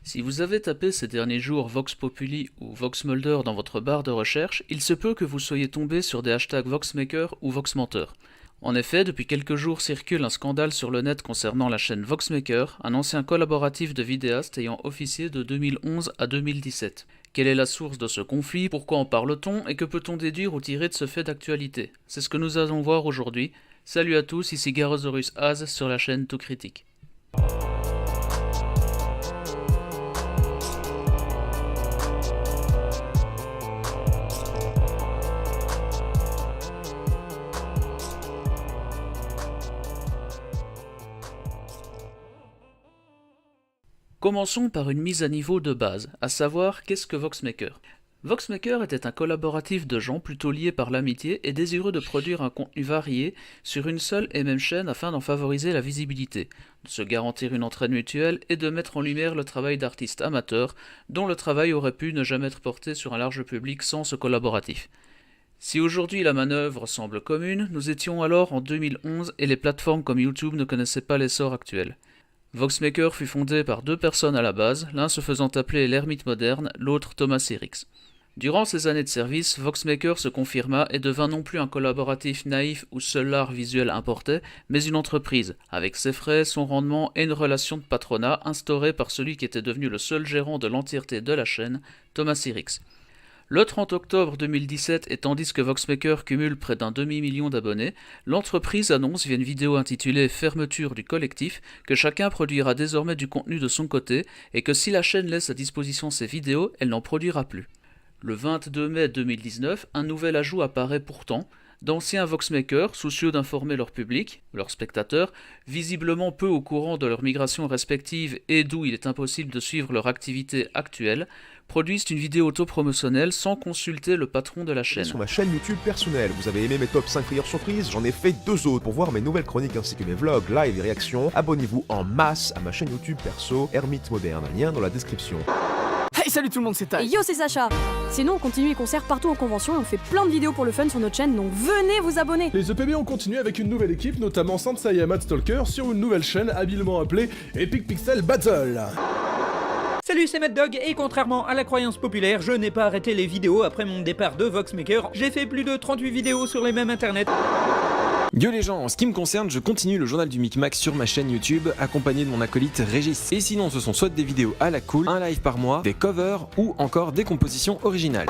Si vous avez tapé ces derniers jours Vox Populi ou Vox Mulder dans votre barre de recherche, il se peut que vous soyez tombé sur des hashtags VoxMaker ou VoxMenteur. En effet, depuis quelques jours circule un scandale sur le net concernant la chaîne VoxMaker, un ancien collaboratif de vidéastes ayant officié de 2011 à 2017. Quelle est la source de ce conflit, pourquoi en parle-t-on et que peut-on déduire ou tirer de ce fait d'actualité? C'est ce que nous allons voir aujourd'hui. Salut à tous, ici Garosaurus Az sur la chaîne Tout Critique. Commençons par une mise à niveau de base, à savoir qu'est-ce que VoxMaker. VoxMaker était un collaboratif de gens plutôt liés par l'amitié et désireux de produire un contenu varié sur une seule et même chaîne afin d'en favoriser la visibilité, de se garantir une entraide mutuelle et de mettre en lumière le travail d'artistes amateurs dont le travail aurait pu ne jamais être porté sur un large public sans ce collaboratif. Si aujourd'hui la manœuvre semble commune, nous étions alors en 2011 et les plateformes comme YouTube ne connaissaient pas l'essor actuel. VoxMaker fut fondé par deux personnes à la base, l'un se faisant appeler l'ermite moderne, l'autre Thomas Sirix. Durant ces années de service, VoxMaker se confirma et devint non plus un collaboratif naïf où seul l'art visuel importait, mais une entreprise, avec ses frais, son rendement et une relation de patronat instaurée par celui qui était devenu le seul gérant de l'entièreté de la chaîne, Thomas Sirix. Le 30 octobre 2017, et tandis que VoxMaker cumule près d'un demi-million d'abonnés, l'entreprise annonce via une vidéo intitulée « Fermeture du collectif » que chacun produira désormais du contenu de son côté et que si la chaîne laisse à disposition ses vidéos, elle n'en produira plus. Le 22 mai 2019, un nouvel ajout apparaît pourtant. D'anciens VoxMakers, soucieux d'informer leur public, leurs spectateurs, visiblement peu au courant de leur migration respective et d'où il est impossible de suivre leur activité actuelle, produisent une vidéo autopromotionnelle sans consulter le patron de la chaîne. Sur ma chaîne YouTube personnelle, vous avez aimé mes top 5 frayeurs surprises, j'en ai fait 2 autres. Pour voir mes nouvelles chroniques ainsi que mes vlogs, live et réactions, abonnez-vous en masse à ma chaîne YouTube perso, Ermite Moderne, lien dans la description. Hey, salut tout le monde, c'est Tai. Et yo, c'est Sacha. Sinon, on continue les concerts partout en convention et on fait plein de vidéos pour le fun sur notre chaîne, donc venez vous abonner. Les EPB ont continué avec une nouvelle équipe, notamment Sansei et Matt Stalker, sur une nouvelle chaîne habilement appelée Epic Pixel Battle. Salut, c'est Mad Dog, et contrairement à la croyance populaire, je n'ai pas arrêté les vidéos après mon départ de VoxMaker. J'ai fait plus de 38 vidéos sur les mêmes internets. Yo les gens, en ce qui me concerne, je continue le journal du Micmac sur ma chaîne YouTube, accompagné de mon acolyte Régis. Et sinon, ce sont soit des vidéos à la cool, un live par mois, des covers ou encore des compositions originales.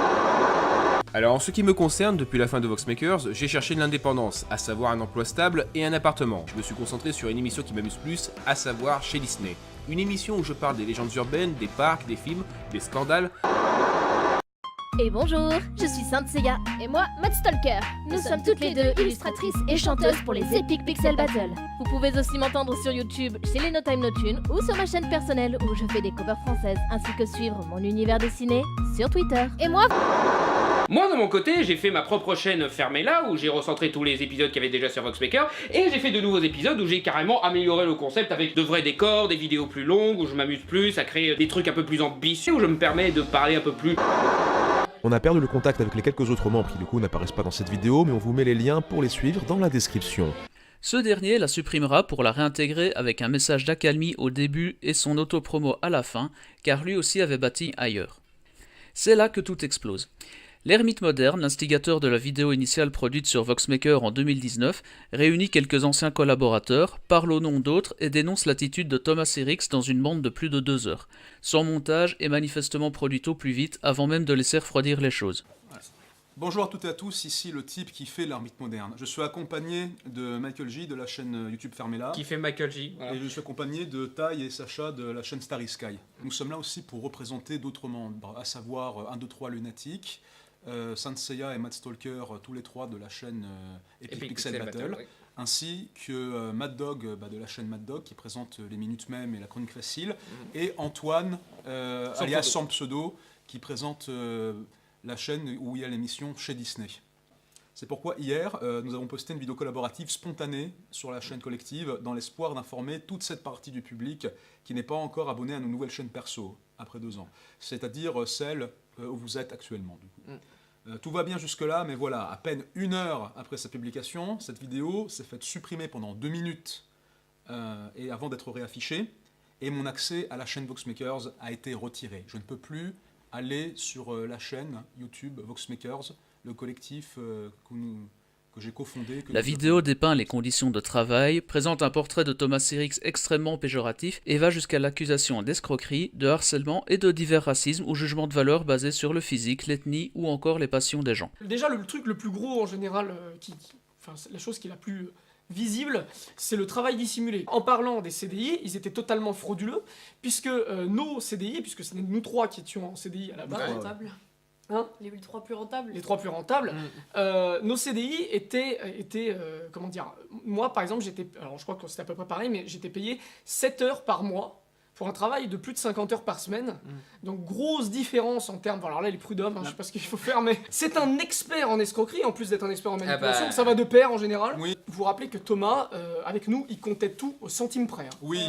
Alors en ce qui me concerne, depuis la fin de VoxMakers, j'ai cherché de l'indépendance, à savoir un emploi stable et un appartement. Je me suis concentré sur une émission qui m'amuse plus, à savoir chez Disney. Une émission où je parle des légendes urbaines, des parcs, des films, des scandales. Et bonjour, je suis Sainte Seiya. Et moi, Matt Stalker. Nous sommes toutes les deux illustratrices et chanteuses pour les Epic Pixel Battle. Vous pouvez aussi m'entendre sur YouTube chez les No Time No Tune ou sur ma chaîne personnelle où je fais des covers françaises, ainsi que suivre mon univers dessiné sur Twitter. Et moi... Moi, de mon côté, j'ai fait ma propre chaîne Fermez-la, où j'ai recentré tous les épisodes qu'il y avait déjà sur VoxMaker, et j'ai fait de nouveaux épisodes où j'ai carrément amélioré le concept avec de vrais décors, des vidéos plus longues, où je m'amuse plus à créer des trucs un peu plus ambitieux, où je me permets de parler un peu plus... On a perdu le contact avec les quelques autres membres qui du coup n'apparaissent pas dans cette vidéo, mais on vous met les liens pour les suivre dans la description. Ce dernier la supprimera pour la réintégrer avec un message d'accalmie au début et son autopromo à la fin, car lui aussi avait bâti ailleurs. C'est là que tout explose. L'Ermite Moderne, l'instigateur de la vidéo initiale produite sur VoxMaker en 2019, réunit quelques anciens collaborateurs, parle au nom d'autres et dénonce l'attitude de Thomas Sirix dans une bande de plus de 2 heures. Son montage est manifestement produit au plus vite avant même de laisser refroidir les choses. Bonjour à toutes et à tous, ici le type qui fait l'Ermite Moderne. Je suis accompagné de Michael J de la chaîne YouTube Fermez-la. Qui fait Michael J. Voilà. Et je suis accompagné de Tai et Sacha de la chaîne Starry Sky. Nous sommes là aussi pour représenter d'autres membres, à savoir 1, 2, 3 Lunatic, Sanseiya et Matt Stalker, tous les trois de la chaîne Epic Pixel Battle, oui. Ainsi que Mad Dog de la chaîne Mad Dog qui présente les minutes même et la chronique facile, et Antoine alias Sans Pseudo qui présente la chaîne où il y a l'émission chez Disney. C'est pourquoi hier, nous avons posté une vidéo collaborative spontanée sur la chaîne collective dans l'espoir d'informer toute cette partie du public qui n'est pas encore abonnée à nos nouvelles chaînes perso après 2 ans, c'est-à-dire celle où vous êtes actuellement. Du coup. Tout va bien jusque-là, mais voilà, à peine 1 heure après sa publication, cette vidéo s'est faite supprimer pendant 2 minutes et avant d'être réaffichée. et mon accès à la chaîne Voxmakers a été retiré. Je ne peux plus aller sur la chaîne YouTube Voxmakers, le collectif que j'ai cofondé. La vidéo dépeint les conditions de travail, présente un portrait de Thomas Sirix extrêmement péjoratif et va jusqu'à l'accusation d'escroquerie, de harcèlement et de divers racismes ou jugements de valeur basés sur le physique, l'ethnie ou encore les passions des gens. Déjà, le truc le plus gros en général, la chose qui est la plus visible, c'est le travail dissimulé. En parlant des CDI, ils étaient totalement frauduleux, puisque nos CDI, puisque c'est nous trois qui étions en CDI à la base, hein, Les 3 plus rentables. les trois plus rentables, nos CDI étaient comment dire, moi par exemple, alors je crois que c'était à peu près pareil, mais j'étais payé 7 heures par mois pour un travail de plus de 50 heures par semaine. Donc grosse différence en termes, bon, alors là les prud'hommes, je sais pas ce qu'il faut faire, mais c'est un expert en escroquerie, en plus d'être un expert en manipulation, ça va de pair en général. Oui. Vous vous rappelez que Thomas, avec nous, il comptait tout au centime près. Hein. Oui.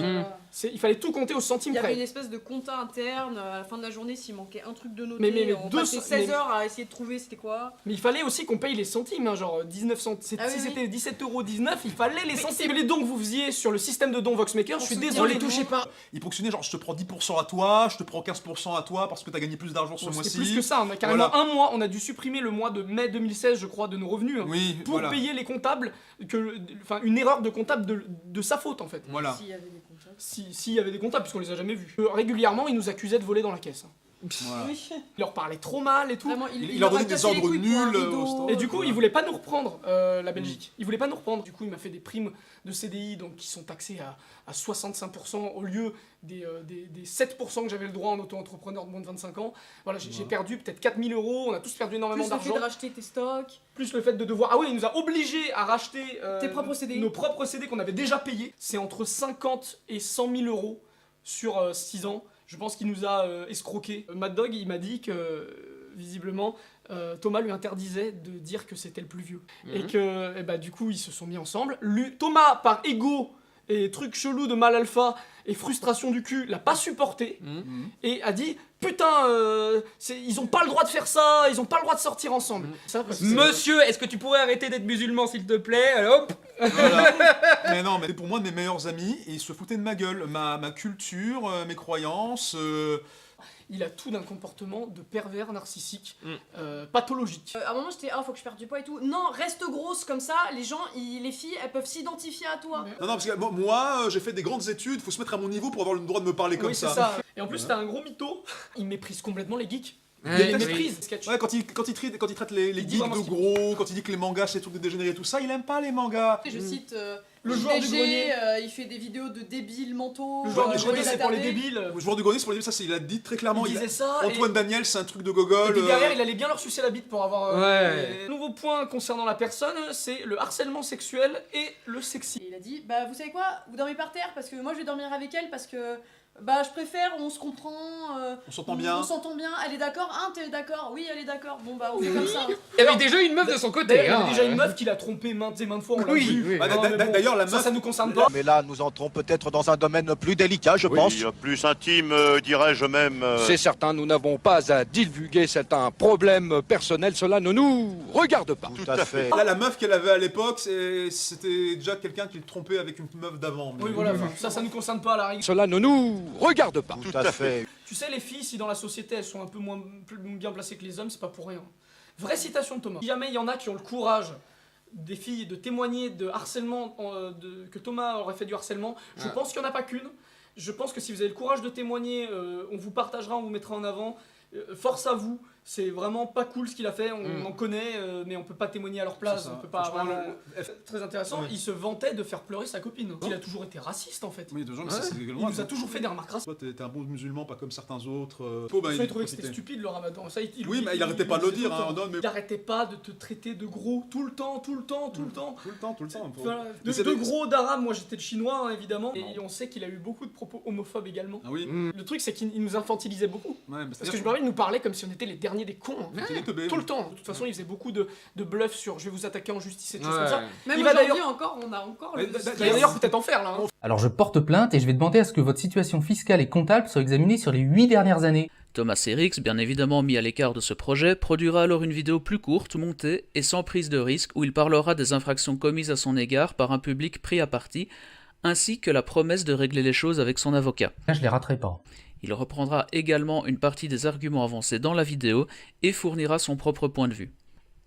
Il fallait tout compter au centime Il y près. avait une espèce de compta interne, à la fin de la journée, s'il manquait un truc de noter, Mais on passait 16 heures à essayer de trouver c'était quoi. Mais il fallait aussi qu'on paye les centimes, hein, genre 19 centimes. Si c'était 17,19 €, il fallait les centimes. Les dons que vous faisiez sur le système de dons Voxmaker, je suis désolé, les touchez pas. Il fonctionnait genre je te prends 10% à toi, je te prends 15% à toi parce que t'as gagné plus d'argent ce mois-ci. C'était plus que ça, on a carrément un mois, on a dû supprimer le mois de mai 2016, je crois, de nos revenus. Hein, oui, pour payer les comptables, une erreur de comptable de sa faute en fait. Voilà. S'il y avait des comptables. S'il y avait des comptables, puisqu'on les a jamais vus. Régulièrement, ils nous accusaient de voler dans la caisse. Hein. Voilà. Oui. Il leur parlait trop mal et tout. Vraiment, il leur donnait des ordres nuls. Et du coup, ils voulaient pas nous reprendre, la Belgique. Ils voulaient pas nous reprendre. Du coup, il m'a fait des primes de CDI donc, qui sont taxées à 65% au lieu des 7% que j'avais le droit en auto-entrepreneur de moins de 25 ans. Voilà, j'ai perdu peut-être 4 000 €. On a tous perdu énormément d'argent. Plus le fait de racheter tes stocks. Plus le fait de devoir... Ah oui, il nous a obligés à racheter tes propres CDI. Nos propres CD qu'on avait déjà payés. C'est entre 50 et 100 000 € sur 6 ans. Je pense qu'il nous a escroqué. Mad Dog, il m'a dit que, visiblement, Thomas lui interdisait de dire que c'était le plus vieux. Et que, du coup, ils se sont mis ensemble. Thomas, par ego et truc chelou de mal alpha et frustration du cul, l'a pas supporté. Et a dit, putain, ils ont pas le droit de faire ça, ils ont pas le droit de sortir ensemble. Monsieur, est-ce que tu pourrais arrêter d'être musulman s'il te plaît? Alors, Voilà. Mais non, mais c'est pour moi de mes meilleurs amis et ils se foutaient de ma gueule, ma culture, mes croyances. Il a tout d'un comportement de pervers narcissique, pathologique. À un moment j'étais faut que je perde du poids et tout. Non, reste grosse comme ça, les filles elles peuvent s'identifier à toi. Non, parce que moi j'ai fait des grandes études, faut se mettre à mon niveau pour avoir le droit de me parler comme ça. C'est ça. Et en plus t'as un gros mytho, il méprise complètement les geeks. Il méprise. Ouais, quand il traite les geeks de gros, quand il dit que les mangas c'est des trucs de dégénérés et tout ça, il aime pas les mangas. Je cite le joueur du grenier, il fait des vidéos de débiles mentaux. Le joueur du grenier c'est pour les débiles. Le joueur du grenier c'est pour les débiles, ça il a dit très clairement. Il disait ça. Antoine Daniel c'est un truc de gogol. Et puis derrière il allait bien leur sucer la bite pour avoir... Nouveau point concernant la personne, c'est le harcèlement sexuel et le sexisme. Et il a dit, vous savez quoi, vous dormez par terre parce que moi je vais dormir avec elle parce que... je préfère, on se comprend, on s'entend bien. On s'entend bien, elle est d'accord, hein, t'es d'accord? Oui, elle est d'accord, bon on fait comme ça. Il y avait déjà une meuf de son côté. Il y avait déjà une meuf qui l'a trompé maintes et maintes fois, on l'a vu. D'ailleurs la meuf... Ça nous concerne pas. Mais là, nous entrons peut-être dans un domaine plus délicat, je pense. Plus intime, dirais-je même. C'est certain, nous n'avons pas à divulguer, c'est un problème personnel, cela ne nous regarde pas. Tout à fait. Là, la meuf qu'elle avait à l'époque, c'était déjà quelqu'un qui le trompait avec une meuf d'avant. Oui, voilà, ça nous concerne pas à la rigueur. Cela ne nous regarde pas. Tout à fait. Tu sais, les filles, si dans la société elles sont un peu moins bien placées que les hommes, c'est pas pour rien. Vraie citation de Thomas. Si jamais il y en a qui ont le courage, des filles, de témoigner de harcèlement, que Thomas aurait fait du harcèlement, je pense qu'il n'y en a pas qu'une. Je pense que si vous avez le courage de témoigner, on vous partagera, on vous mettra en avant. Force à vous, c'est vraiment pas cool ce qu'il a fait, on en connaît, mais on peut pas témoigner à leur place, on peut pas. Très intéressant, il se vantait de faire pleurer sa copine. Il a toujours été raciste en fait. Oui, il nous a toujours fait des remarques racistes. Toi, t'es un bon musulman, pas comme certains autres. Il trouvait que c'était stupide le ramadan. Oui, mais il arrêtait pas de le dire. Il arrêtait pas de te traiter de gros tout le temps. De gros d'arabe, moi j'étais de chinois évidemment, et on sait qu'il a eu beaucoup de propos homophobes également. Ah oui. Le truc c'est qu'il nous infantilisait beaucoup. Parce que je me rappelle, il nous parlait comme si on était les derniers des cons. Tout le temps. De toute façon, il faisait beaucoup de bluffs sur je vais vous attaquer en justice et des choses comme ça. Même aujourd'hui encore, on a encore le... D'ailleurs, peut-être en faire là. Alors je porte plainte et je vais demander à ce que votre situation fiscale et comptable soit examinée sur les 8 dernières années. Thomas Sirix, bien évidemment mis à l'écart de ce projet, produira alors une vidéo plus courte, montée et sans prise de risque où il parlera des infractions commises à son égard par un public pris à partie, ainsi que la promesse de régler les choses avec son avocat. Là, je les raterai pas. Il reprendra également une partie des arguments avancés dans la vidéo et fournira son propre point de vue.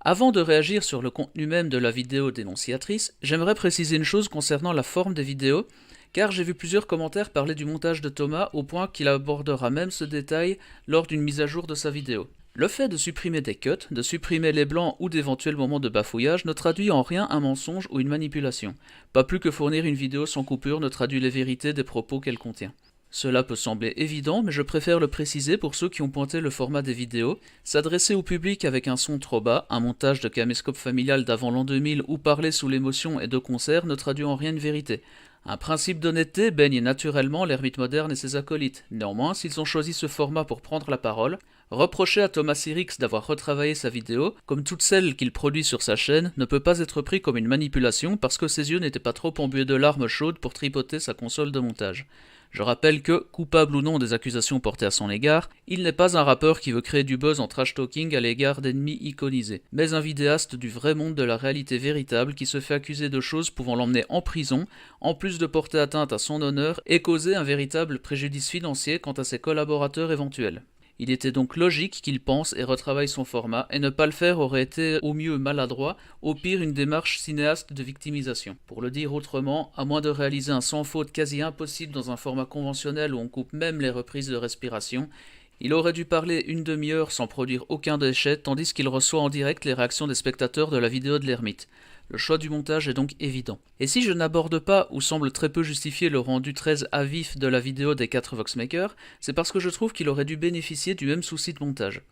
Avant de réagir sur le contenu même de la vidéo dénonciatrice, j'aimerais préciser une chose concernant la forme des vidéos, car j'ai vu plusieurs commentaires parler du montage de Thomas au point qu'il abordera même ce détail lors d'une mise à jour de sa vidéo. Le fait de supprimer des cuts, de supprimer les blancs ou d'éventuels moments de bafouillage ne traduit en rien un mensonge ou une manipulation. Pas plus que fournir une vidéo sans coupure ne traduit les vérités des propos qu'elle contient. Cela peut sembler évident, mais je préfère le préciser pour ceux qui ont pointé le format des vidéos. S'adresser au public avec un son trop bas, un montage de caméscope familial d'avant l'an 2000 ou parler sous l'émotion et de concert ne traduit en rien une vérité. Un principe d'honnêteté baigne naturellement l'ermite moderne et ses acolytes. Néanmoins, s'ils ont choisi ce format pour prendre la parole, reprocher à Thomas Sirix d'avoir retravaillé sa vidéo, comme toutes celles qu'il produit sur sa chaîne, ne peut pas être pris comme une manipulation parce que ses yeux n'étaient pas trop embués de larmes chaudes pour tripoter sa console de montage. Je rappelle que, coupable ou non des accusations portées à son égard, il n'est pas un rappeur qui veut créer du buzz en trash-talking à l'égard d'ennemis iconisés, mais un vidéaste du vrai monde de la réalité véritable qui se fait accuser de choses pouvant l'emmener en prison, en plus de porter atteinte à son honneur et causer un véritable préjudice financier quant à ses collaborateurs éventuels. Il était donc logique qu'il pense et retravaille son format, et ne pas le faire aurait été au mieux maladroit, au pire une démarche cinéaste de victimisation. Pour le dire autrement, à moins de réaliser un sans faute quasi impossible dans un format conventionnel où on coupe même les reprises de respiration, il aurait dû parler une demi-heure sans produire aucun déchet, tandis qu'il reçoit en direct les réactions des spectateurs de la vidéo de l'ermite. Le choix du montage est donc évident. Et si je n'aborde pas, ou semble très peu justifier le rendu très à vif de la vidéo des 4 Voxmakers, c'est parce que je trouve qu'il aurait dû bénéficier du même souci de montage.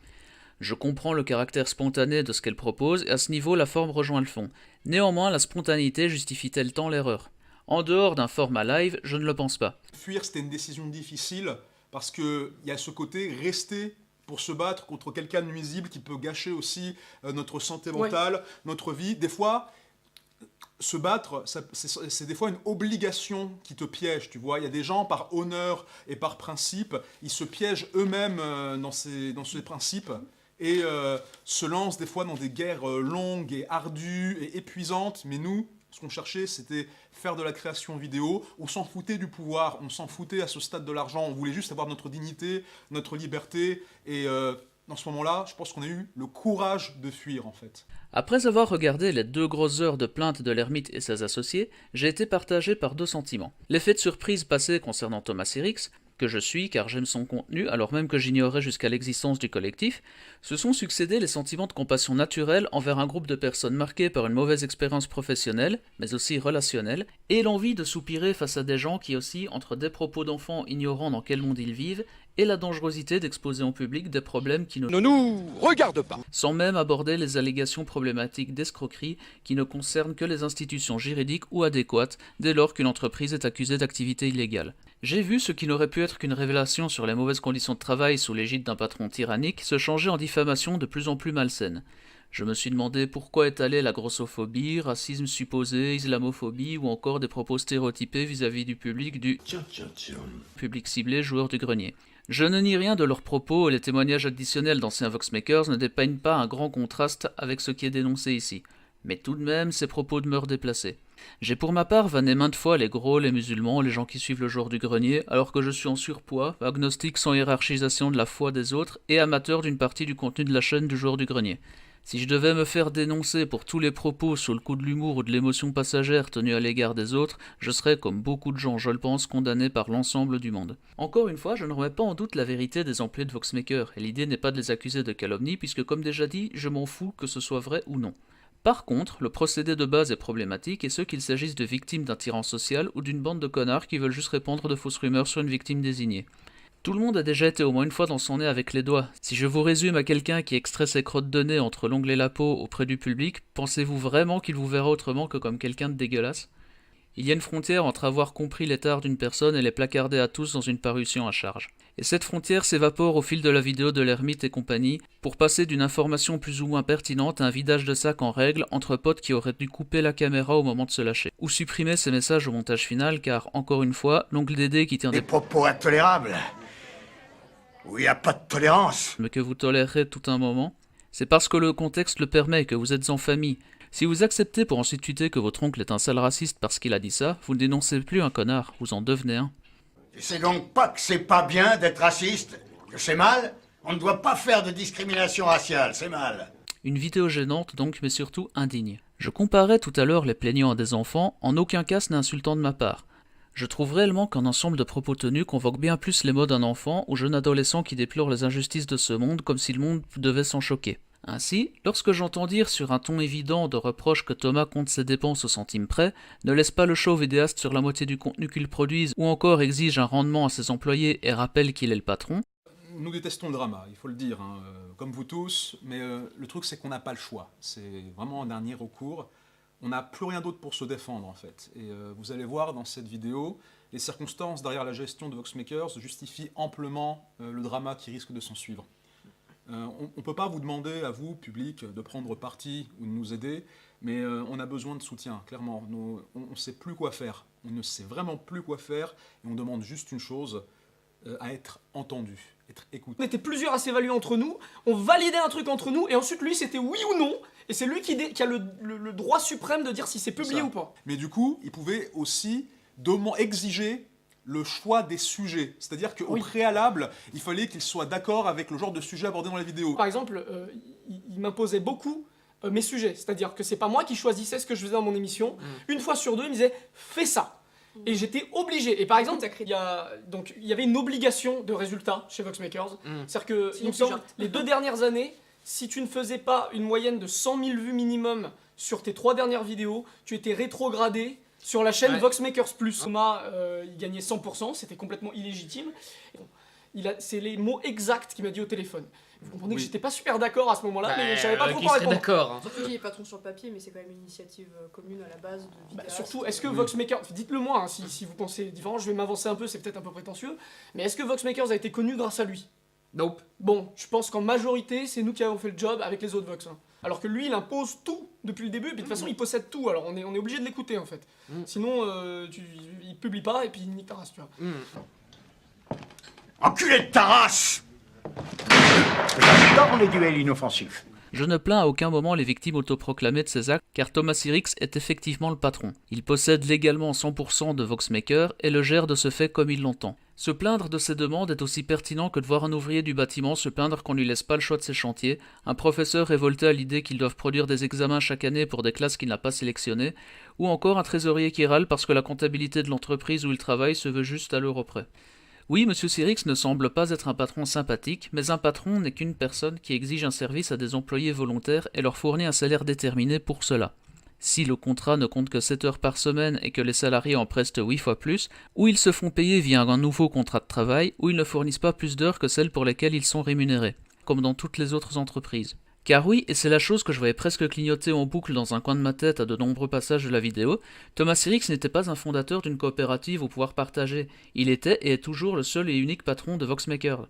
Je comprends le caractère spontané de ce qu'elle propose, et à ce niveau la forme rejoint le fond. Néanmoins, la spontanéité justifie-t-elle tant l'erreur ? En dehors d'un format live, je ne le pense pas. Fuir, c'était une décision difficile, parce qu'il y a ce côté rester pour se battre contre quelqu'un de nuisible qui peut gâcher aussi notre santé mentale, notre vie. Des fois, se battre, c'est des fois une obligation qui te piège, tu vois. Il y a des gens, par honneur et par principe, ils se piègent eux-mêmes dans ces principes et se lancent des fois dans des guerres longues et ardues et épuisantes. Mais nous, ce qu'on cherchait, c'était faire de la création vidéo. On s'en foutait du pouvoir, on s'en foutait à ce stade de l'argent. On voulait juste avoir notre dignité, notre liberté. Et dans ce moment-là, je pense qu'on a eu le courage de fuir, en fait. Après avoir regardé les 2 grosses heures de plainte de l'ermite et ses associés, j'ai été partagé par 2 sentiments. L'effet de surprise passé concernant Thomas Sirix, que je suis car j'aime son contenu alors même que j'ignorais jusqu'à l'existence du collectif, se sont succédés les sentiments de compassion naturelle envers un groupe de personnes marquées par une mauvaise expérience professionnelle, mais aussi relationnelle, et l'envie de soupirer face à des gens qui oscillent entre des propos d'enfants ignorant dans quel monde ils vivent et la dangerosité d'exposer en public des problèmes qui ne nous regardent pas. Sans même aborder les allégations problématiques d'escroquerie qui ne concernent que les institutions juridiques ou adéquates dès lors qu'une entreprise est accusée d'activité illégale. J'ai vu ce qui n'aurait pu être qu'une révélation sur les mauvaises conditions de travail sous l'égide d'un patron tyrannique se changer en diffamation de plus en plus malsaine. Je me suis demandé pourquoi étaler la grossophobie, racisme supposé, islamophobie ou encore des propos stéréotypés vis-à-vis du public public ciblé joueur du grenier. Je ne nie rien de leurs propos et les témoignages additionnels d'anciens Voxmakers ne dépeignent pas un grand contraste avec ce qui est dénoncé ici. Mais tout de même, ces propos demeurent déplacés. J'ai pour ma part vanné maintes fois les gros, les musulmans, les gens qui suivent le joueur du grenier, alors que je suis en surpoids, agnostique sans hiérarchisation de la foi des autres et amateur d'une partie du contenu de la chaîne du joueur du grenier. Si je devais me faire dénoncer pour tous les propos sous le coup de l'humour ou de l'émotion passagère tenue à l'égard des autres, je serais, comme beaucoup de gens, je le pense, condamné par l'ensemble du monde. Encore une fois, je ne remets pas en doute la vérité des employés de Voxmaker, et l'idée n'est pas de les accuser de calomnie, puisque comme déjà dit, je m'en fous que ce soit vrai ou non. Par contre, le procédé de base est problématique, et ce qu'il s'agisse de victimes d'un tyran social ou d'une bande de connards qui veulent juste répandre de fausses rumeurs sur une victime désignée. Tout le monde a déjà été au moins une fois dans son nez avec les doigts. Si je vous résume à quelqu'un qui extrait ses crottes de nez entre l'ongle et la peau auprès du public, pensez-vous vraiment qu'il vous verra autrement que comme quelqu'un de dégueulasse ? Il y a une frontière entre avoir compris les tares d'une personne et les placarder à tous dans une parution à charge. Et cette frontière s'évapore au fil de la vidéo de l'ermite et compagnie, pour passer d'une information plus ou moins pertinente à un vidage de sac en règle entre potes qui auraient dû couper la caméra au moment de se lâcher. Ou supprimer ces messages au montage final, car, encore une fois, l'oncle Dédé qui tient des propos intolérables, où il n'y a pas de tolérance, mais que vous tolérerez tout un moment, c'est parce que le contexte le permet, que vous êtes en famille, Si vous acceptez pour ensuite tweeter que votre oncle est un sale raciste parce qu'il a dit ça, vous ne dénoncez plus un connard, vous en devenez un. Tu sais donc pas que c'est pas bien d'être raciste? Que c'est mal? On ne doit pas faire de discrimination raciale, c'est mal. Une vidéo gênante donc, mais surtout indigne. Je comparais tout à l'heure les plaignants à des enfants, en aucun cas ce n'est insultant de ma part. Je trouve réellement qu'un ensemble de propos tenus convoque bien plus les mots d'un enfant ou jeune adolescent qui déplore les injustices de ce monde comme si le monde devait s'en choquer. Ainsi, lorsque j'entends dire sur un ton évident de reproche que Thomas compte ses dépenses au centime près, ne laisse pas le choix au vidéaste sur la moitié du contenu qu'il produise ou encore exige un rendement à ses employés et rappelle qu'il est le patron, Nous détestons le drama, il faut le dire, hein, comme vous tous, mais le truc c'est qu'on n'a pas le choix. C'est vraiment un dernier recours. On n'a plus rien d'autre pour se défendre en fait. Et vous allez voir dans cette vidéo, les circonstances derrière la gestion de Voxmakers justifient amplement le drama qui risque de s'en suivre. On ne peut pas vous demander à vous, public, de prendre parti ou de nous aider, mais on a besoin de soutien, clairement. On ne sait plus quoi faire. On ne sait vraiment plus quoi faire et on demande juste une chose, à être entendu, être écouté. On était plusieurs à s'évaluer entre nous, on validait un truc entre nous, et ensuite lui c'était oui ou non, et c'est lui qui a le droit suprême de dire si c'est publié ou pas. Mais du coup, il pouvait aussi exiger le choix des sujets. C'est-à-dire qu'au préalable, il fallait qu'il soit d'accord avec le genre de sujet abordé dans la vidéo. Par exemple, il m'imposait beaucoup mes sujets, c'est-à-dire que c'est pas moi qui choisissais ce que je faisais dans mon émission. Une fois sur deux, il me disait « fais ça ». Et j'étais obligé. Et par exemple, il y avait une obligation de résultat chez Voxmakers. C'est-à-dire que, il me semble, les 2 dernières années, si tu ne faisais pas une moyenne de 100 000 vues minimum sur tes 3 dernières vidéos, tu étais rétrogradé sur la chaîne Voxmakers+. Thomas, il gagnait 100%, c'était complètement illégitime. C'est les mots exacts qu'il m'a dit au téléphone. Vous comprenez que j'étais pas super d'accord à ce moment-là, mais je savais pas trop quoi répondre. D'accord. Surtout qu'il est patron sur le papier, mais c'est quand même une initiative commune à la base de vidéastes. Surtout, est-ce que Voxmakers, dites-le moi hein, si vous pensez différent, je vais m'avancer un peu, c'est peut-être un peu prétentieux, mais est-ce que Voxmakers a été connu grâce à lui? Nope. Bon, je pense qu'en majorité, c'est nous qui avons fait le job avec les autres Vox. Hein. Alors que lui, il impose tout depuis le début, et puis de toute façon, il possède tout, alors on est obligé de l'écouter en fait. Sinon, il publie pas, et puis il nique ta race, tu vois. Enculé de ta race! J'adore les duels inoffensifs. Je ne plains à aucun moment les victimes autoproclamées de ces actes, car Thomas Sirix est effectivement le patron. Il possède légalement 100% de Voxmaker et le gère de ce fait comme il l'entend. Se plaindre de ces demandes est aussi pertinent que de voir un ouvrier du bâtiment se plaindre qu'on lui laisse pas le choix de ses chantiers, un professeur révolté à l'idée qu'ils doivent produire des examens chaque année pour des classes qu'il n'a pas sélectionnées, ou encore un trésorier qui râle parce que la comptabilité de l'entreprise où il travaille se veut juste à l'euro près. Oui, M. Sirix ne semble pas être un patron sympathique, mais un patron n'est qu'une personne qui exige un service à des employés volontaires et leur fournit un salaire déterminé pour cela. Si le contrat ne compte que 7 heures par semaine et que les salariés en prestent 8 fois plus, ou ils se font payer via un nouveau contrat de travail, ou ils ne fournissent pas plus d'heures que celles pour lesquelles ils sont rémunérés, comme dans toutes les autres entreprises. Car oui, et c'est la chose que je voyais presque clignoter en boucle dans un coin de ma tête à de nombreux passages de la vidéo, Thomas Sirix n'était pas un fondateur d'une coopérative au pouvoir partagé, il était et est toujours le seul et unique patron de Voxmaker.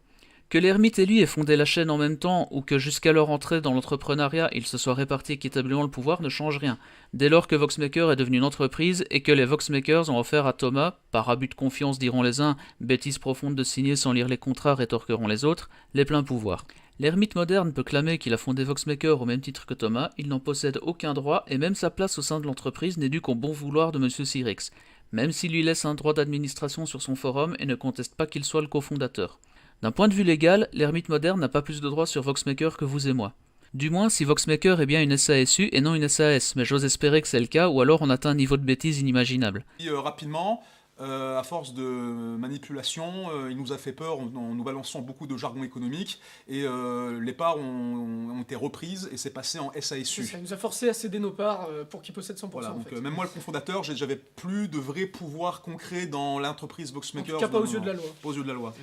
Que l'ermite et lui aient fondé la chaîne en même temps, ou que jusqu'à leur entrée dans l'entrepreneuriat, ils se soient répartis équitablement le pouvoir ne change rien, dès lors que Voxmaker est devenu une entreprise et que les Voxmakers ont offert à Thomas, par abus de confiance diront les uns, bêtise profonde de signer sans lire les contrats rétorqueront les autres, les pleins pouvoirs. L'ermite moderne peut clamer qu'il a fondé Voxmaker au même titre que Thomas, il n'en possède aucun droit et même sa place au sein de l'entreprise n'est due qu'au bon vouloir de M. Sirix, même s'il lui laisse un droit d'administration sur son forum et ne conteste pas qu'il soit le cofondateur. D'un point de vue légal, l'ermite moderne n'a pas plus de droits sur Voxmaker que vous et moi. Du moins si Voxmaker est bien une SASU et non une SAS, mais j'ose espérer que c'est le cas ou alors on atteint un niveau de bêtise inimaginable. Rapidement, à force de manipulation, il nous a fait peur en nous balançant beaucoup de jargon économique et les parts ont été reprises et c'est passé en SASU. Ça nous a forcé à céder nos parts pour qu'ils possèdent 100%. Voilà, en donc fait. même moi le cofondateur, j'avais plus de vrai pouvoir concret dans l'entreprise Voxmaker. En tout cas pas aux yeux de la loi. Pas aux yeux de la loi.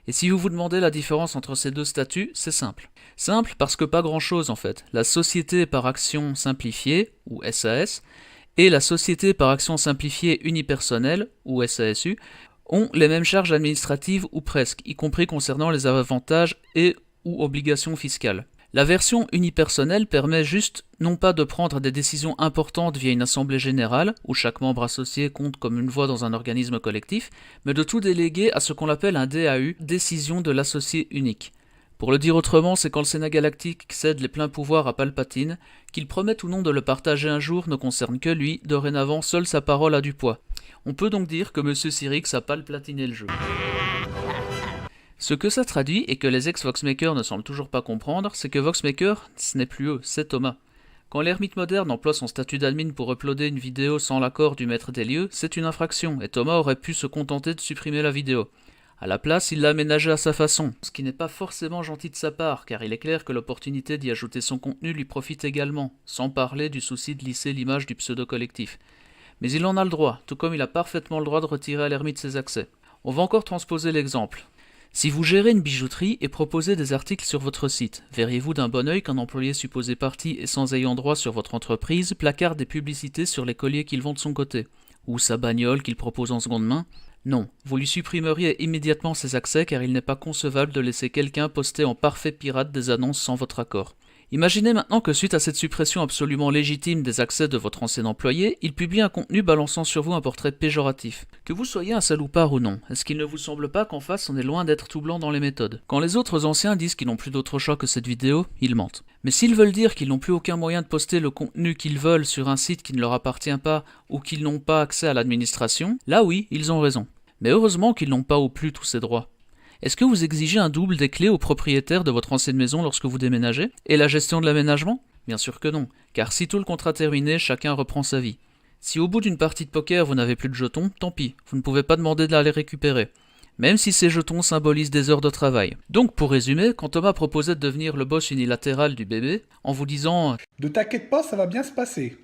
Et si vous vous demandez la différence entre ces deux statuts, c'est simple. Simple parce que pas grand chose en fait. La société par action simplifiée, ou SAS, et la société par action simplifiée unipersonnelle, ou SASU, ont les mêmes charges administratives ou presque, y compris concernant les avantages et ou obligations fiscales. La version unipersonnelle permet juste non pas de prendre des décisions importantes via une assemblée générale, où chaque membre associé compte comme une voix dans un organisme collectif, mais de tout déléguer à ce qu'on appelle un DAU, décision de l'associé unique. Pour le dire autrement, c'est quand le Sénat galactique cède les pleins pouvoirs à Palpatine, qu'il promette ou non de le partager un jour ne concerne que lui, dorénavant seule sa parole a du poids. On peut donc dire que M. Cyrix a palplatiné le jeu. Ce que ça traduit, et que les ex-Voxmakers ne semblent toujours pas comprendre, c'est que Voxmaker, ce n'est plus eux, c'est Thomas. Quand l'ermite moderne emploie son statut d'admin pour uploader une vidéo sans l'accord du maître des lieux, c'est une infraction, et Thomas aurait pu se contenter de supprimer la vidéo. À la place, il l'a aménagée à sa façon, ce qui n'est pas forcément gentil de sa part, car il est clair que l'opportunité d'y ajouter son contenu lui profite également, sans parler du souci de lisser l'image du pseudo-collectif. Mais il en a le droit, tout comme il a parfaitement le droit de retirer à l'ermite ses accès. On va encore transposer l'exemple. Si vous gérez une bijouterie et proposez des articles sur votre site, verriez-vous d'un bon œil qu'un employé supposé parti et sans ayant droit sur votre entreprise placarde des publicités sur les colliers qu'il vend de son côté, ou sa bagnole qu'il propose en seconde main? Non, vous lui supprimeriez immédiatement ses accès car il n'est pas concevable de laisser quelqu'un poster en parfait pirate des annonces sans votre accord. Imaginez maintenant que suite à cette suppression absolument légitime des accès de votre ancien employé, il publie un contenu balançant sur vous un portrait péjoratif. Que vous soyez un salopard ou non, est-ce qu'il ne vous semble pas qu'en face on est loin d'être tout blanc dans les méthodes? Quand les autres anciens disent qu'ils n'ont plus d'autre choix que cette vidéo, ils mentent. Mais s'ils veulent dire qu'ils n'ont plus aucun moyen de poster le contenu qu'ils veulent sur un site qui ne leur appartient pas ou qu'ils n'ont pas accès à l'administration, là oui, ils ont raison. Mais heureusement qu'ils n'ont pas au plus tous ces droits. Est-ce que vous exigez un double des clés au propriétaire de votre ancienne maison lorsque vous déménagez? Et la gestion de l'aménagement? Bien sûr que non, car si tout le contrat est terminé, chacun reprend sa vie. Si au bout d'une partie de poker vous n'avez plus de jetons, tant pis, vous ne pouvez pas demander de les récupérer. Même si ces jetons symbolisent des heures de travail. Donc pour résumer, quand Thomas proposait de devenir le boss unilatéral du bébé, en vous disant « Ne t'inquiète pas, ça va bien se passer.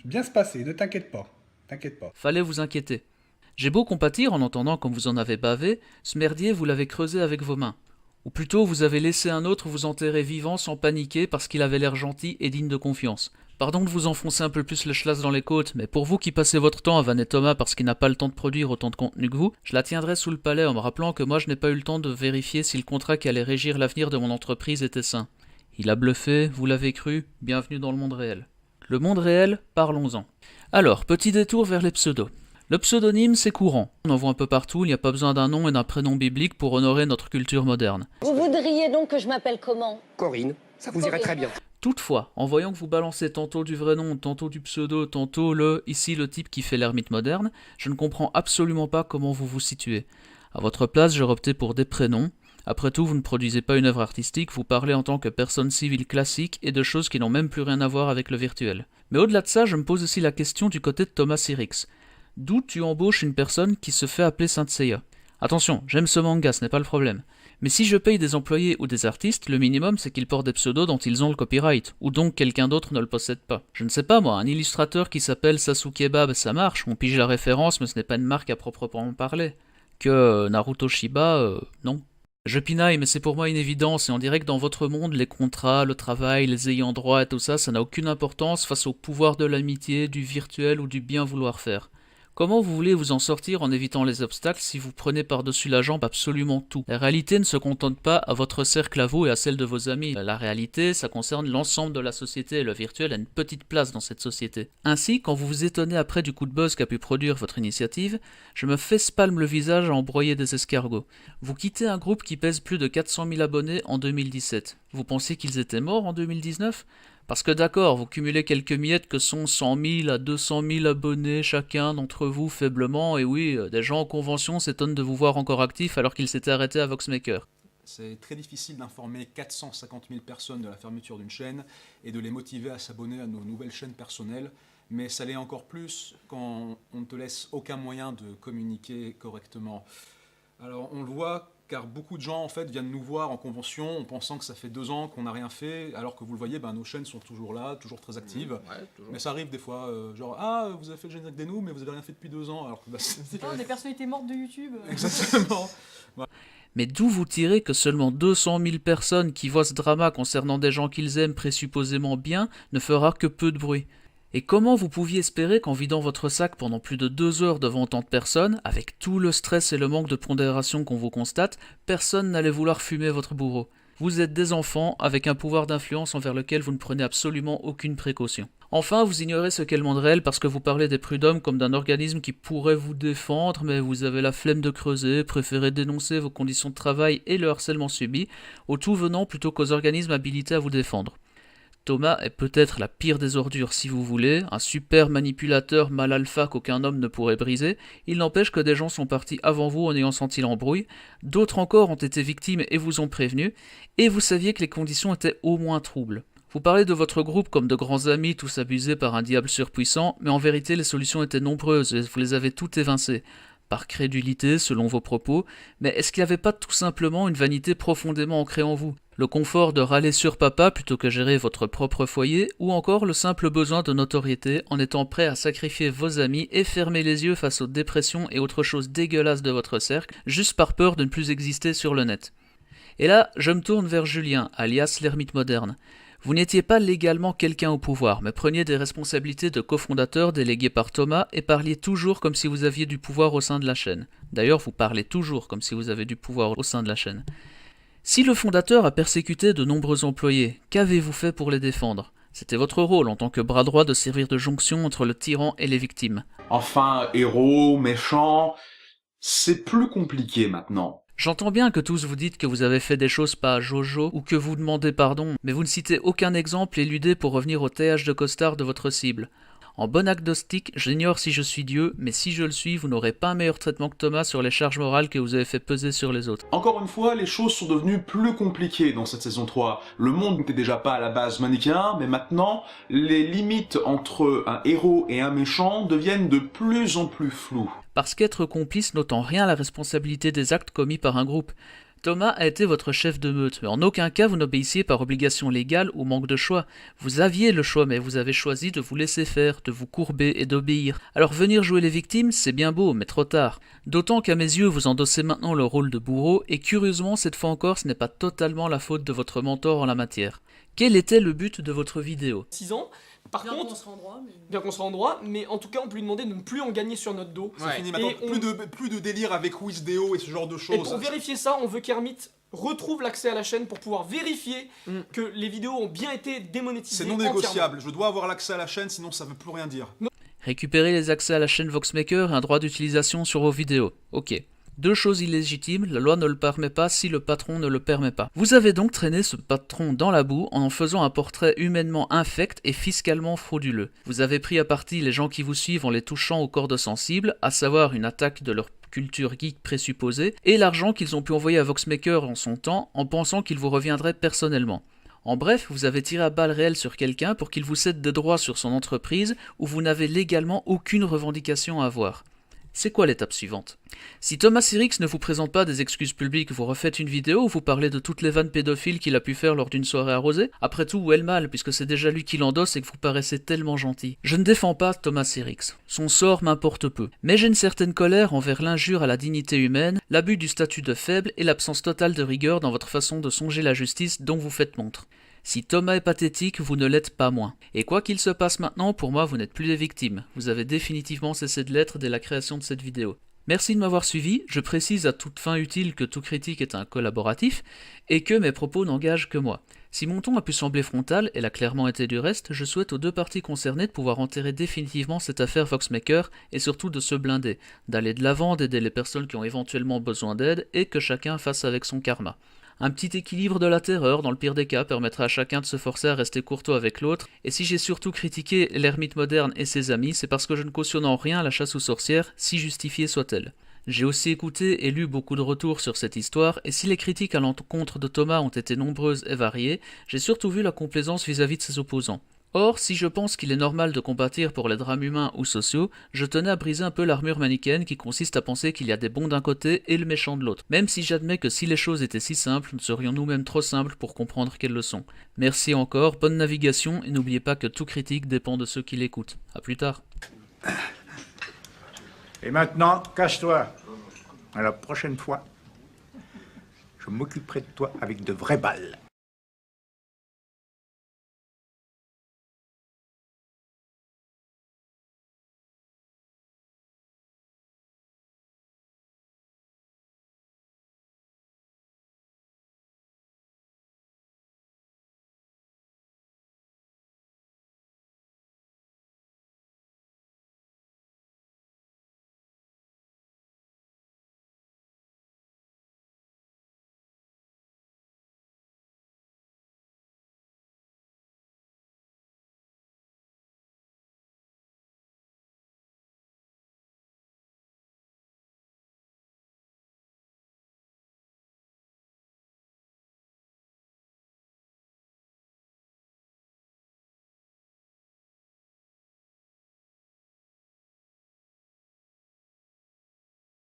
Bien se passer, ne t'inquiète pas. T'inquiète pas. » Fallait vous inquiéter. J'ai beau compatir en entendant comme vous en avez bavé, ce merdier vous l'avez creusé avec vos mains. Ou plutôt vous avez laissé un autre vous enterrer vivant sans paniquer parce qu'il avait l'air gentil et digne de confiance. Pardon de vous enfoncer un peu plus le schlass dans les côtes, mais pour vous qui passez votre temps à vanner Thomas parce qu'il n'a pas le temps de produire autant de contenu que vous, je la tiendrai sous le palais en me rappelant que moi je n'ai pas eu le temps de vérifier si le contrat qui allait régir l'avenir de mon entreprise était sain. Il a bluffé, vous l'avez cru, bienvenue dans le monde réel. Le monde réel, parlons-en. Alors, petit détour vers les pseudos. Le pseudonyme, c'est courant. On en voit un peu partout, il n'y a pas besoin d'un nom et d'un prénom biblique pour honorer notre culture moderne. Vous voudriez donc que je m'appelle comment? Corinne, ça vous irait très bien. Toutefois, en voyant que vous balancez tantôt du vrai nom, tantôt du pseudo, tantôt ici le type qui fait l'ermite moderne, je ne comprends absolument pas comment vous vous situez. À votre place, j'aurais opté pour des prénoms. Après tout, vous ne produisez pas une œuvre artistique, vous parlez en tant que personne civile classique et de choses qui n'ont même plus rien à voir avec le virtuel. Mais au-delà de ça, je me pose aussi la question du côté de Thomas Cyrix. D'où tu embauches une personne qui se fait appeler Saint Seiya? Attention, j'aime ce manga, ce n'est pas le problème. Mais si je paye des employés ou des artistes, le minimum c'est qu'ils portent des pseudos dont ils ont le copyright, ou donc quelqu'un d'autre ne le possède pas. Je ne sais pas moi, un illustrateur qui s'appelle Sasuke Bab, ça marche, on pige la référence mais ce n'est pas une marque à proprement parler. Que Naruto Shiba, non. Je pinaille mais c'est pour moi une évidence et on dirait que dans votre monde, les contrats, le travail, les ayants droit et tout ça, ça n'a aucune importance face au pouvoir de l'amitié, du virtuel ou du bien vouloir faire. Comment vous voulez vous en sortir en évitant les obstacles si vous prenez par-dessus la jambe absolument tout? La réalité ne se contente pas à votre cercle à vous et à celle de vos amis. La réalité, ça concerne l'ensemble de la société et le virtuel a une petite place dans cette société. Ainsi, quand vous vous étonnez après du coup de buzz qu'a pu produire votre initiative, je me fesse-palme le visage à embroyer des escargots. Vous quittez un groupe qui pèse plus de 400 000 abonnés en 2017. Vous pensiez qu'ils étaient morts en 2019 ? Parce que d'accord, vous cumulez quelques miettes que sont 100 000 à 200 000 abonnés chacun d'entre vous faiblement, et oui, des gens en convention s'étonnent de vous voir encore actifs alors qu'ils s'étaient arrêtés à Voxmaker. C'est très difficile d'informer 450 000 personnes de la fermeture d'une chaîne et de les motiver à s'abonner à nos nouvelles chaînes personnelles, mais ça l'est encore plus quand on ne te laisse aucun moyen de communiquer correctement. Alors on le voit, car beaucoup de gens en fait viennent nous voir en convention en pensant que ça fait 2 ans qu'on n'a rien fait, alors que vous le voyez, nos chaînes sont toujours là, toujours très actives. Ouais, toujours. Mais ça arrive des fois, genre ah vous avez fait le générique des nous, mais vous avez rien fait depuis 2 ans, alors que C'est des personnalités mortes de YouTube. Exactement. Ouais. Mais d'où vous tirez que seulement 200 000 personnes qui voient ce drama concernant des gens qu'ils aiment présupposément bien ne fera que peu de bruit? Et comment vous pouviez espérer qu'en vidant votre sac pendant plus de 2 heures devant tant de personnes, avec tout le stress et le manque de pondération qu'on vous constate, personne n'allait vouloir fumer votre bourreau? Vous êtes des enfants avec un pouvoir d'influence envers lequel vous ne prenez absolument aucune précaution. Enfin, vous ignorez ce qu'est le monde réel parce que vous parlez des prud'hommes comme d'un organisme qui pourrait vous défendre, mais vous avez la flemme de creuser, préférez dénoncer vos conditions de travail et le harcèlement subi, au tout venant plutôt qu'aux organismes habilités à vous défendre. Thomas est peut-être la pire des ordures si vous voulez, un super manipulateur mal alpha qu'aucun homme ne pourrait briser, il n'empêche que des gens sont partis avant vous en ayant senti l'embrouille, d'autres encore ont été victimes et vous ont prévenu, et vous saviez que les conditions étaient au moins troubles. Vous parlez de votre groupe comme de grands amis tous abusés par un diable surpuissant, mais en vérité les solutions étaient nombreuses et vous les avez toutes évincées. Par crédulité, selon vos propos, mais est-ce qu'il n'y avait pas tout simplement une vanité profondément ancrée en vous ? Le confort de râler sur papa plutôt que gérer votre propre foyer, ou encore le simple besoin de notoriété en étant prêt à sacrifier vos amis et fermer les yeux face aux dépressions et autres choses dégueulasses de votre cercle, juste par peur de ne plus exister sur le net. Et là, je me tourne vers Julien, alias l'ermite moderne. Vous n'étiez pas légalement quelqu'un au pouvoir, mais preniez des responsabilités de cofondateur déléguées par Thomas et parliez toujours comme si vous aviez du pouvoir au sein de la chaîne. D'ailleurs, vous parlez toujours comme si vous avez du pouvoir au sein de la chaîne. Si le fondateur a persécuté de nombreux employés, qu'avez-vous fait pour les défendre ? C'était votre rôle en tant que bras droit de servir de jonction entre le tyran et les victimes. Enfin, héros, méchant, c'est plus compliqué maintenant. J'entends bien que tous vous dites que vous avez fait des choses pas Jojo ou que vous demandez pardon, mais vous ne citez aucun exemple éludé pour revenir au TH de costard de votre cible. En bon agnostique, j'ignore si je suis Dieu, mais si je le suis, vous n'aurez pas un meilleur traitement que Thomas sur les charges morales que vous avez fait peser sur les autres. Encore une fois, les choses sont devenues plus compliquées dans cette saison 3. Le monde n'était déjà pas à la base manichéen, mais maintenant, les limites entre un héros et un méchant deviennent de plus en plus floues. Parce qu'être complice n'ôte en rien la responsabilité des actes commis par un groupe. Thomas a été votre chef de meute, mais en aucun cas vous n'obéissiez par obligation légale ou manque de choix. Vous aviez le choix, mais vous avez choisi de vous laisser faire, de vous courber et d'obéir. Alors venir jouer les victimes, c'est bien beau, mais trop tard. D'autant qu'à mes yeux, vous endossez maintenant le rôle de bourreau, et curieusement, cette fois encore, ce n'est pas totalement la faute de votre mentor en la matière. Quel était le but de votre vidéo ? 6 ans. Par contre, bien qu'on sera en droit, mais en tout cas, on peut lui demander de ne plus en gagner sur notre dos. C'est fini maintenant. Plus de délire avec Wizdeo et ce genre de choses. Et pour vérifier ça, on veut qu'Hermit retrouve l'accès à la chaîne pour pouvoir vérifier que les vidéos ont bien été démonétisées. C'est non négociable. Je dois avoir l'accès à la chaîne, sinon ça veut plus rien dire. Récupérer les accès à la chaîne Voxmaker et un droit d'utilisation sur vos vidéos. Ok. Deux choses illégitimes, la loi ne le permet pas si le patron ne le permet pas. Vous avez donc traîné ce patron dans la boue en faisant un portrait humainement infect et fiscalement frauduleux. Vous avez pris à partie les gens qui vous suivent en les touchant aux cordes sensibles, à savoir une attaque de leur culture geek présupposée, et l'argent qu'ils ont pu envoyer à Voxmaker en son temps en pensant qu'il vous reviendrait personnellement. En bref, vous avez tiré à balles réelles sur quelqu'un pour qu'il vous cède des droits sur son entreprise où vous n'avez légalement aucune revendication à avoir. C'est quoi l'étape suivante ? Si Thomas Sirix ne vous présente pas des excuses publiques, vous refaites une vidéo où vous parlez de toutes les vannes pédophiles qu'il a pu faire lors d'une soirée arrosée ? Après tout, où est le mal, puisque c'est déjà lui qui l'endosse et que vous paraissez tellement gentil. Je ne défends pas Thomas Sirix. Son sort m'importe peu. Mais j'ai une certaine colère envers l'injure à la dignité humaine, l'abus du statut de faible et l'absence totale de rigueur dans votre façon de songer la justice dont vous faites montre. Si Thomas est pathétique, vous ne l'êtes pas moins. Et quoi qu'il se passe maintenant, pour moi, vous n'êtes plus des victimes. Vous avez définitivement cessé de l'être dès la création de cette vidéo. Merci de m'avoir suivi, je précise à toute fin utile que tout critique est un collaboratif, et que mes propos n'engagent que moi. Si mon ton a pu sembler frontal, et l'a clairement été du reste, je souhaite aux deux parties concernées de pouvoir enterrer définitivement cette affaire Voxmaker, et surtout de se blinder, d'aller de l'avant, d'aider les personnes qui ont éventuellement besoin d'aide, et que chacun fasse avec son karma. Un petit équilibre de la terreur, dans le pire des cas, permettra à chacun de se forcer à rester courtois avec l'autre, et si j'ai surtout critiqué l'ermite moderne et ses amis, c'est parce que je ne cautionne en rien la chasse aux sorcières, si justifiée soit-elle. J'ai aussi écouté et lu beaucoup de retours sur cette histoire, et si les critiques à l'encontre de Thomas ont été nombreuses et variées, j'ai surtout vu la complaisance vis-à-vis de ses opposants. Or, si je pense qu'il est normal de compatir pour les drames humains ou sociaux, je tenais à briser un peu l'armure manichéenne qui consiste à penser qu'il y a des bons d'un côté et le méchant de l'autre. Même si j'admets que si les choses étaient si simples, nous serions nous-mêmes trop simples pour comprendre qu'elles le sont. Merci encore, bonne navigation, et n'oubliez pas que tout critique dépend de ceux qui l'écoutent. A plus tard. Et maintenant, cache-toi. À la prochaine fois, je m'occuperai de toi avec de vraies balles.